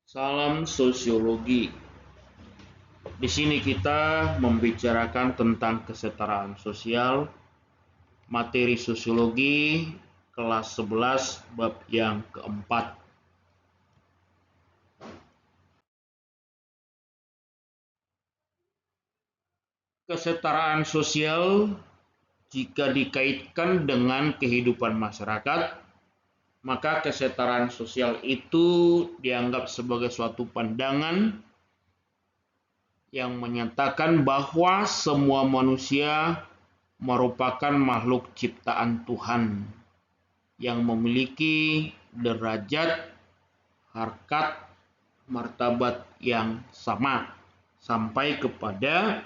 Salam sosiologi. Di sini kita membicarakan tentang kesetaraan sosial, materi sosiologi kelas 11 bab yang keempat. Kesetaraan sosial jika dikaitkan dengan kehidupan masyarakat, maka kesetaraan sosial itu dianggap sebagai suatu pandangan yang menyatakan bahwa semua manusia merupakan makhluk ciptaan Tuhan yang memiliki derajat, harkat, martabat yang sama sampai kepada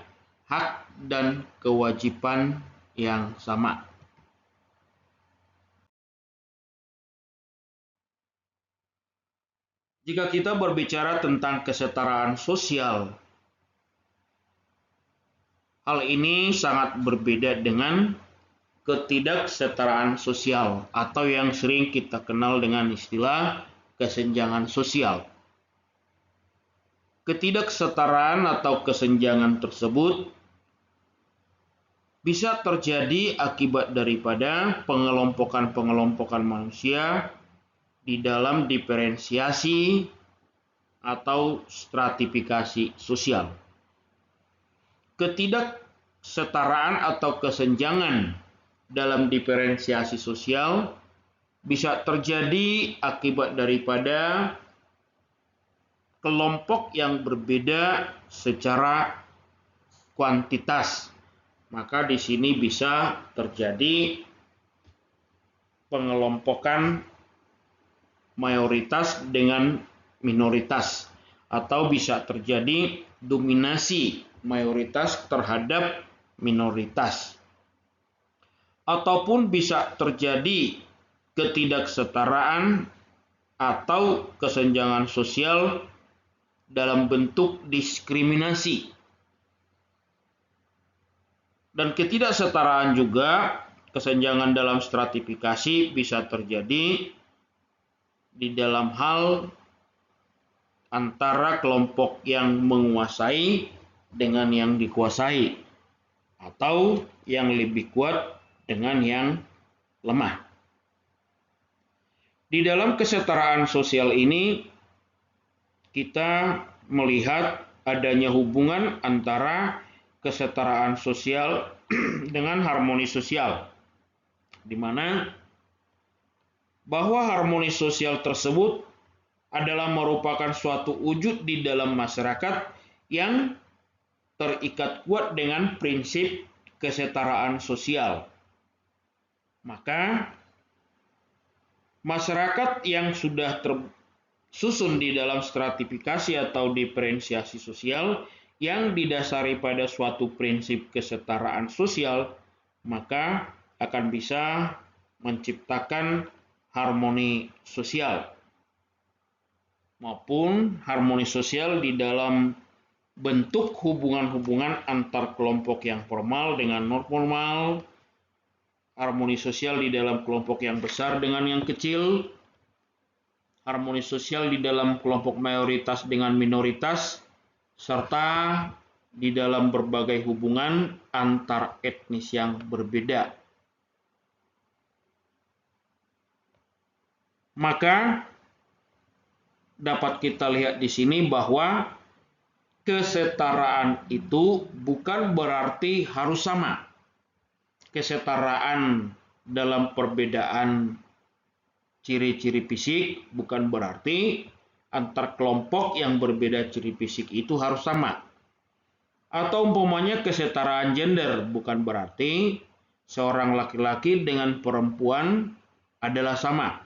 hak dan kewajiban yang sama. Jika kita berbicara tentang kesetaraan sosial, hal ini sangat berbeda dengan ketidaksetaraan sosial atau yang sering kita kenal dengan istilah kesenjangan sosial. Ketidaksetaraan atau kesenjangan tersebut bisa terjadi akibat daripada pengelompokan manusia di dalam diferensiasi atau stratifikasi sosial. Ketidaksetaraan atau kesenjangan dalam diferensiasi sosial bisa terjadi akibat daripada kelompok yang berbeda secara kuantitas. Maka di sini bisa terjadi pengelompokan mayoritas dengan minoritas, atau bisa terjadi dominasi mayoritas terhadap minoritas, ataupun bisa terjadi ketidaksetaraan atau kesenjangan sosial dalam bentuk diskriminasi. Dan ketidaksetaraan juga, kesenjangan dalam stratifikasi bisa terjadi di dalam hal antara kelompok yang menguasai dengan yang dikuasai, atau yang lebih kuat dengan yang lemah. Di dalam kesetaraan sosial ini, kita melihat adanya hubungan antara kesetaraan sosial dengan harmoni sosial, di mana bahwa harmoni sosial tersebut adalah merupakan suatu wujud di dalam masyarakat yang terikat kuat dengan prinsip kesetaraan sosial. Maka masyarakat yang sudah tersusun di dalam stratifikasi atau diferensiasi sosial yang didasari pada suatu prinsip kesetaraan sosial, maka akan bisa menciptakan harmoni sosial, maupun harmoni sosial di dalam bentuk hubungan-hubungan antar kelompok yang formal dengan non formal, harmoni sosial di dalam kelompok yang besar dengan yang kecil, harmoni sosial di dalam kelompok mayoritas dengan minoritas, serta di dalam berbagai hubungan antar etnis yang berbeda. Maka dapat kita lihat di sini bahwa kesetaraan itu bukan berarti harus sama. Kesetaraan dalam perbedaan ciri-ciri fisik bukan berarti antar kelompok yang berbeda ciri fisik itu harus sama. Atau umpamanya kesetaraan gender bukan berarti seorang laki-laki dengan perempuan adalah sama.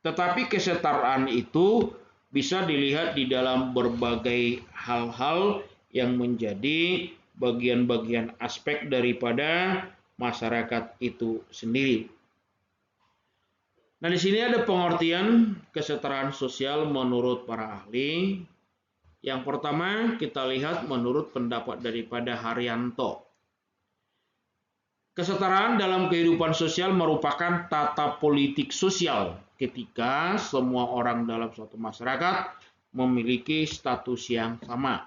Tetapi kesetaraan itu bisa dilihat di dalam berbagai hal-hal yang menjadi bagian-bagian aspek daripada masyarakat itu sendiri. Nah, di sini ada pengertian kesetaraan sosial menurut para ahli. Yang pertama kita lihat menurut pendapat daripada Haryanto. Kesetaraan dalam kehidupan sosial merupakan tata politik sosial ketika semua orang dalam suatu masyarakat memiliki status yang sama.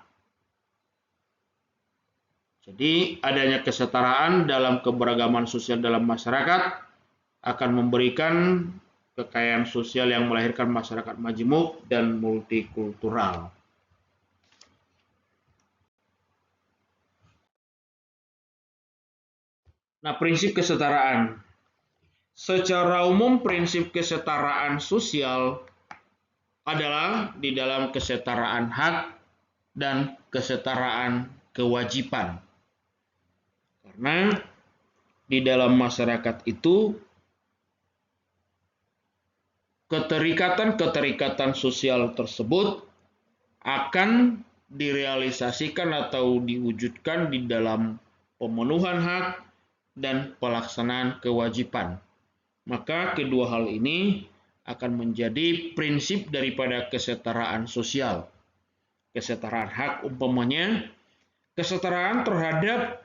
Jadi adanya kesetaraan dalam keberagaman sosial dalam masyarakat akan memberikan kekayaan sosial yang melahirkan masyarakat majemuk dan multikultural. Nah, prinsip kesetaraan. Secara umum prinsip kesetaraan sosial adalah di dalam kesetaraan hak dan kesetaraan kewajiban. Karena di dalam masyarakat itu keterikatan-keterikatan sosial tersebut akan direalisasikan atau diwujudkan di dalam pemenuhan hak dan pelaksanaan kewajiban. Maka kedua hal ini akan menjadi prinsip daripada kesetaraan sosial. Kesetaraan hak umpamanya kesetaraan terhadap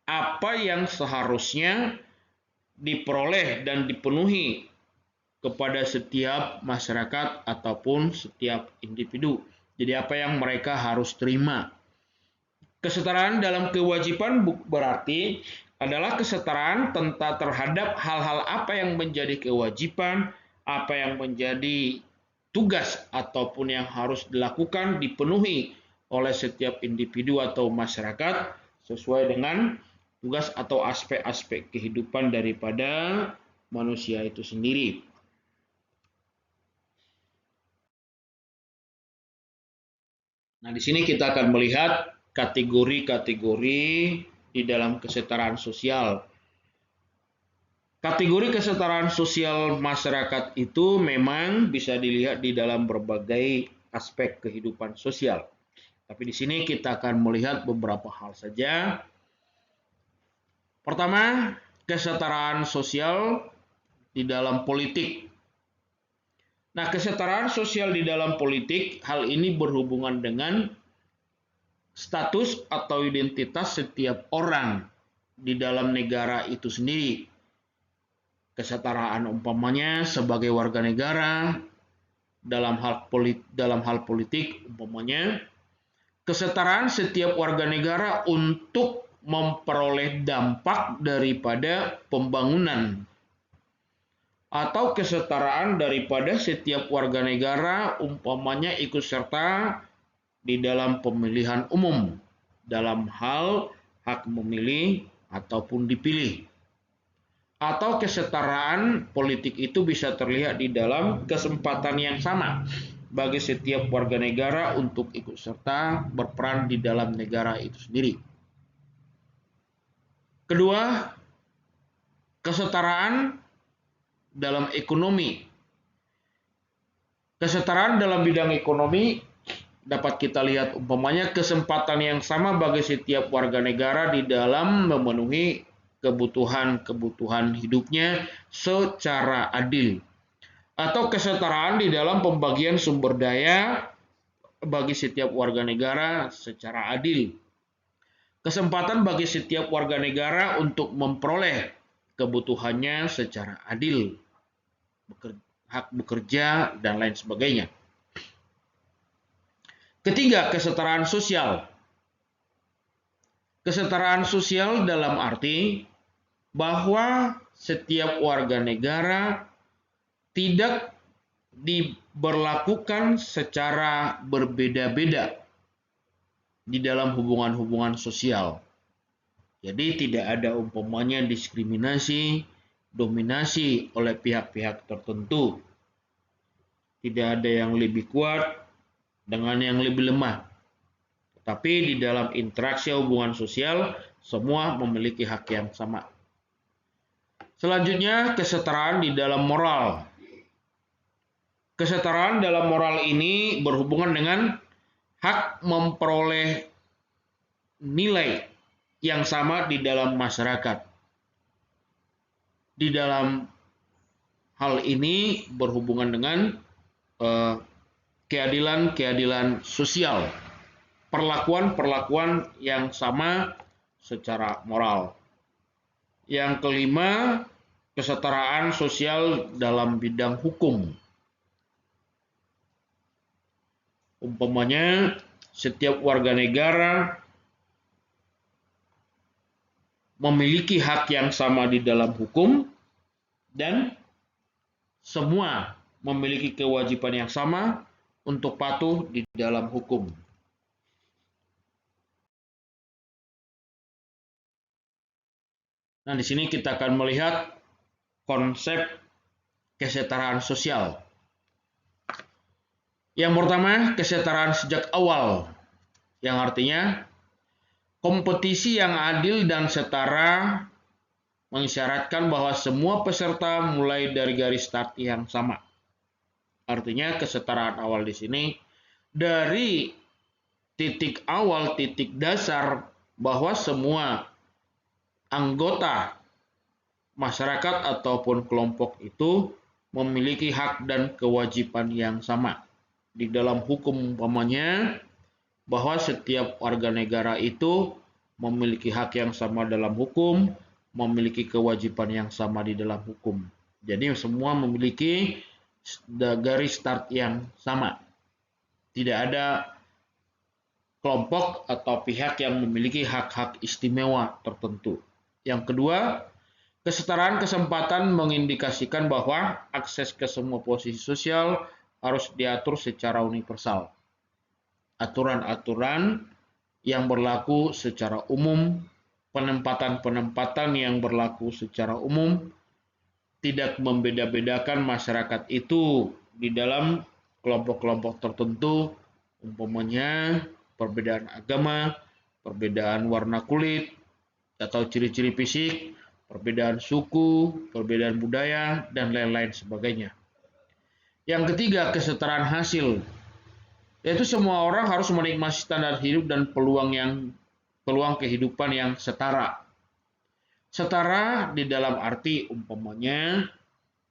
apa yang seharusnya diperoleh dan dipenuhi kepada setiap masyarakat ataupun setiap individu. Jadi apa yang mereka harus terima. Kesetaraan dalam kewajiban berarti adalah kesetaraan tentang terhadap hal-hal apa yang menjadi kewajiban, apa yang menjadi tugas ataupun yang harus dilakukan dipenuhi oleh setiap individu atau masyarakat sesuai dengan tugas atau aspek-aspek kehidupan daripada manusia itu sendiri. Nah, di sini kita akan melihat kategori-kategori di dalam kesetaraan sosial. Kategori kesetaraan sosial masyarakat itu memang bisa dilihat di dalam berbagai aspek kehidupan sosial. Tapi di sini kita akan melihat beberapa hal saja. Pertama, kesetaraan sosial di dalam politik. Nah, kesetaraan sosial di dalam politik, hal ini berhubungan dengan status atau identitas setiap orang di dalam negara itu sendiri. Kesetaraan umpamanya sebagai warga negara dalam hal politik umpamanya kesetaraan setiap warga negara untuk memperoleh dampak daripada pembangunan atau kesetaraan daripada setiap warga negara umpamanya ikut serta di dalam pemilihan umum dalam hal hak memilih ataupun dipilih. Atau kesetaraan politik itu bisa terlihat di dalam kesempatan yang sama bagi setiap warga negara untuk ikut serta berperan di dalam negara itu sendiri. Kedua, kesetaraan dalam ekonomi. Kesetaraan dalam bidang ekonomi dapat kita lihat umpamanya kesempatan yang sama bagi setiap warga negara di dalam memenuhi kebutuhan-kebutuhan hidupnya secara adil. Atau kesetaraan di dalam pembagian sumber daya bagi setiap warga negara secara adil. Kesempatan bagi setiap warga negara untuk memperoleh kebutuhannya secara adil. Hak bekerja, dan lain sebagainya. Ketiga, kesetaraan sosial. Kesetaraan sosial dalam arti bahwa setiap warga negara tidak diberlakukan secara berbeda-beda di dalam hubungan-hubungan sosial. Jadi tidak ada umpamanya diskriminasi, dominasi oleh pihak-pihak tertentu. Tidak ada yang lebih kuat dengan yang lebih lemah. Tetapi di dalam interaksi hubungan sosial, semua memiliki hak yang sama. Selanjutnya, kesetaraan di dalam moral. Kesetaraan dalam moral ini berhubungan dengan hak memperoleh nilai yang sama di dalam masyarakat. Di dalam hal ini berhubungan dengan keadilan-keadilan sosial, perlakuan-perlakuan yang sama secara moral. Yang kelima, kesetaraan sosial dalam bidang hukum. Umpamanya, setiap warga negara memiliki hak yang sama di dalam hukum dan semua memiliki kewajiban yang sama untuk patuh di dalam hukum. Nah, di sini kita akan melihat konsep kesetaraan sosial. Yang pertama, kesetaraan sejak awal, yang artinya kompetisi yang adil dan setara mengisyaratkan bahwa semua peserta mulai dari garis start yang sama. Artinya kesetaraan awal di sini dari titik awal, titik dasar bahwa semua anggota masyarakat ataupun kelompok itu memiliki hak dan kewajiban yang sama. Di dalam hukum umpamanya bahwa setiap warga negara itu memiliki hak yang sama dalam hukum, memiliki kewajiban yang sama di dalam hukum. Jadi semua memiliki garis start yang sama. Tidak ada kelompok atau pihak yang memiliki hak-hak istimewa tertentu. Yang kedua, kesetaraan kesempatan mengindikasikan bahwa akses ke semua posisi sosial harus diatur secara universal. Aturan-aturan yang berlaku secara umum, penempatan-penempatan yang berlaku secara umum, tidak membeda-bedakan masyarakat itu di dalam kelompok-kelompok tertentu, umpamanya perbedaan agama, perbedaan warna kulit, atau ciri-ciri fisik, perbedaan suku, perbedaan budaya, dan lain-lain sebagainya. Yang ketiga, kesetaraan hasil, yaitu semua orang harus menikmati standar hidup dan peluang kehidupan yang setara. Setara di dalam arti umpamanya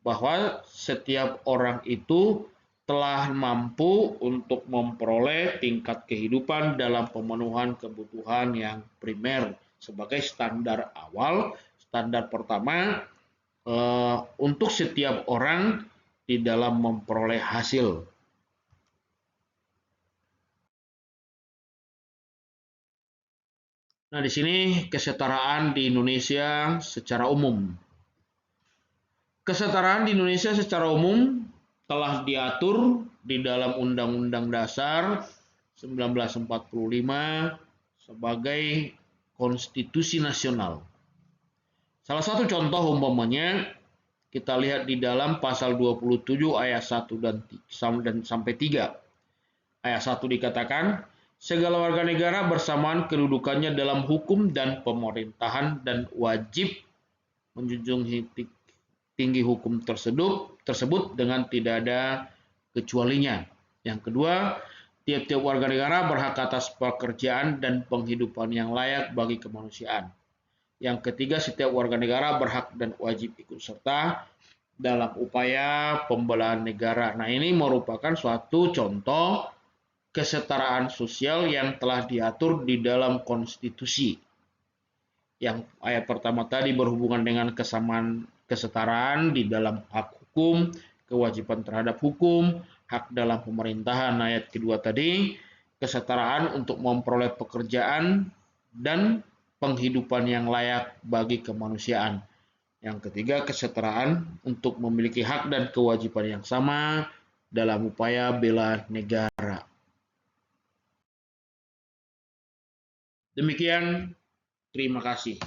bahwa setiap orang itu telah mampu untuk memperoleh tingkat kehidupan dalam pemenuhan kebutuhan yang primer sebagai standar awal, standar pertama untuk setiap orang di dalam memperoleh hasil. Nah, di sini kesetaraan di Indonesia secara umum. Kesetaraan di Indonesia secara umum telah diatur di dalam Undang-Undang Dasar 1945 sebagai konstitusi nasional. Salah satu contoh umpamanya kita lihat di dalam pasal 27 ayat 1 dan sampai 3. Ayat 1 dikatakan, segala warga negara bersamaan kedudukannya dalam hukum dan pemerintahan dan wajib menjunjung tinggi hukum tersebut dengan tidak ada kecualinya. Yang kedua, tiap-tiap warga negara berhak atas pekerjaan dan penghidupan yang layak bagi kemanusiaan. Yang ketiga, setiap warga negara berhak dan wajib ikut serta dalam upaya pembelaan negara. Nah, ini merupakan suatu contoh kesetaraan sosial yang telah diatur di dalam konstitusi. Yang ayat pertama tadi berhubungan dengan kesetaraan di dalam hak hukum, kewajiban terhadap hukum, hak dalam pemerintahan. Ayat kedua tadi, kesetaraan untuk memperoleh pekerjaan dan penghidupan yang layak bagi kemanusiaan. Yang ketiga, kesetaraan untuk memiliki hak dan kewajiban yang sama dalam upaya bela negara. Demikian, terima kasih.